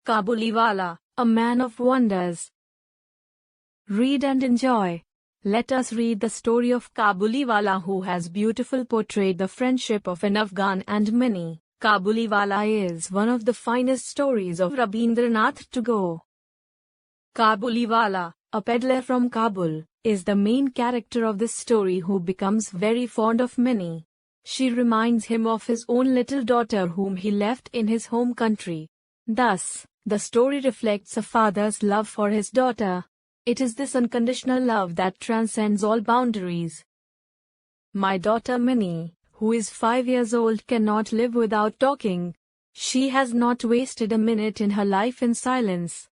Kabuliwala, a man of wonders. Read and enjoy. Let us read the story of Kabuliwala, who has beautifully portrayed the friendship of an Afghan and Minnie. Kabuliwala is one of the finest stories of Rabindranath Tagore. Kabuliwala, a peddler from Kabul, is the main character of this story, who becomes very fond of Minnie. She reminds him of his own little daughter whom he left in his home country. Thus, the story reflects a father's love for his daughter. It is this unconditional love that transcends all boundaries. My daughter Minnie, who is 5 years old, cannot live without talking. She has not wasted a minute in her life in silence.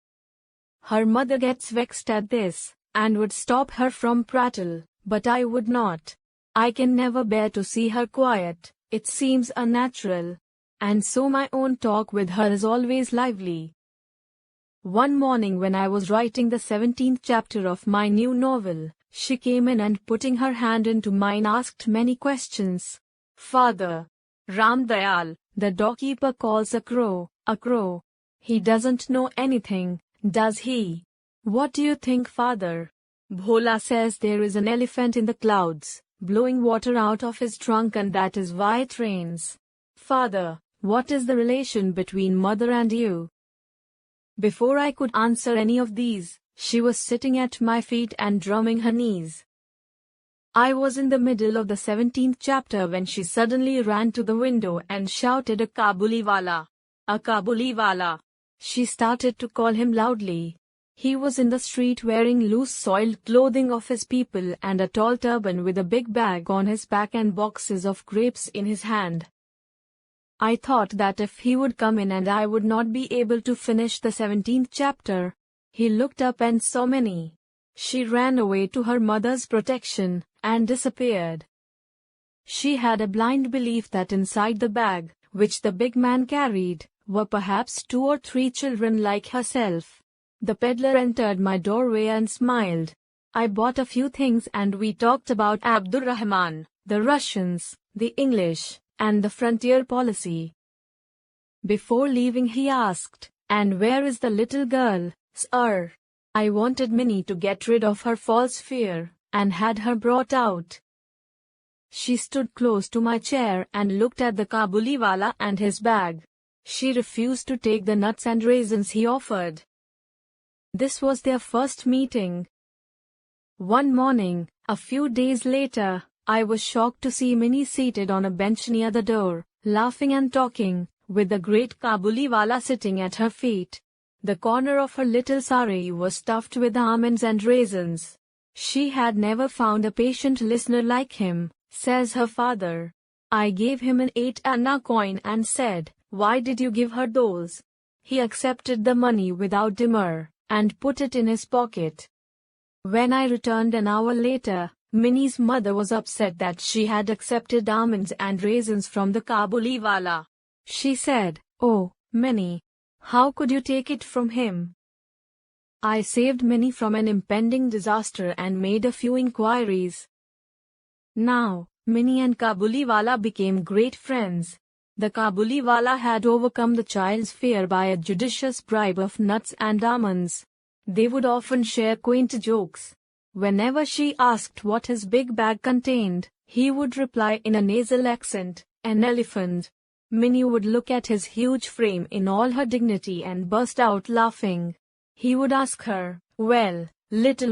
Her mother gets vexed at this, and would stop her from prattle, but I would not. I can never bear to see her quiet, it seems unnatural. And so my own talk with her is always lively. One morning when I was writing the 17th chapter of my new novel, she came in and putting her hand into mine asked many questions. Father, Ram Dayal, the doorkeeper, calls a crow, a crow. He doesn't know anything, does he? What do you think, father? Bhola says there is an elephant in the clouds, blowing water out of his trunk, and that is why it rains. Father, what is the relation between mother and you? Before I could answer any of these, she was sitting at my feet and drumming her knees. I was in the middle of the 17th chapter when she suddenly ran to the window and shouted, "A Kabuliwala! A Kabuliwala!" She started to call him loudly. He was in the street wearing loose soiled clothing of his people and a tall turban with a big bag on his back and boxes of grapes in his hand. I thought that if he would come in and I would not be able to finish the 17th chapter. He looked up and saw Minnie. She ran away to her mother's protection and disappeared. She had a blind belief that inside the bag, which the big man carried, were perhaps 2 or 3 children like herself. The peddler entered my doorway and smiled. I bought a few things and we talked about Abdur Rahman, the Russians, the English, and the frontier policy. Before leaving he asked, "And where is the little girl, sir?" I wanted Minnie to get rid of her false fear, and had her brought out. She stood close to my chair and looked at the Kabuliwala and his bag. She refused to take the nuts and raisins he offered. This was their first meeting. One morning, a few days later, I was shocked to see Minnie seated on a bench near the door, laughing and talking, with the great Kabuliwala sitting at her feet. The corner of her little sari was stuffed with almonds and raisins. She had never found a patient listener like him, says her father. I gave him an 8 anna coin and said, "Why did you give her those?" He accepted the money without demur, and put it in his pocket. When I returned an hour later, Minnie's mother was upset that she had accepted almonds and raisins from the Kabuliwala. She said, "Oh, Minnie, how could you take it from him?" I saved Minnie from an impending disaster and made a few inquiries. Now, Minnie and Kabuliwala became great friends. The Kabuliwala had overcome the child's fear by a judicious bribe of nuts and almonds. They would often share quaint jokes. Whenever she asked what his big bag contained, he would reply in a nasal accent, "An elephant." Minnie would look at his huge frame in all her dignity and burst out laughing. He would ask her, "Well, little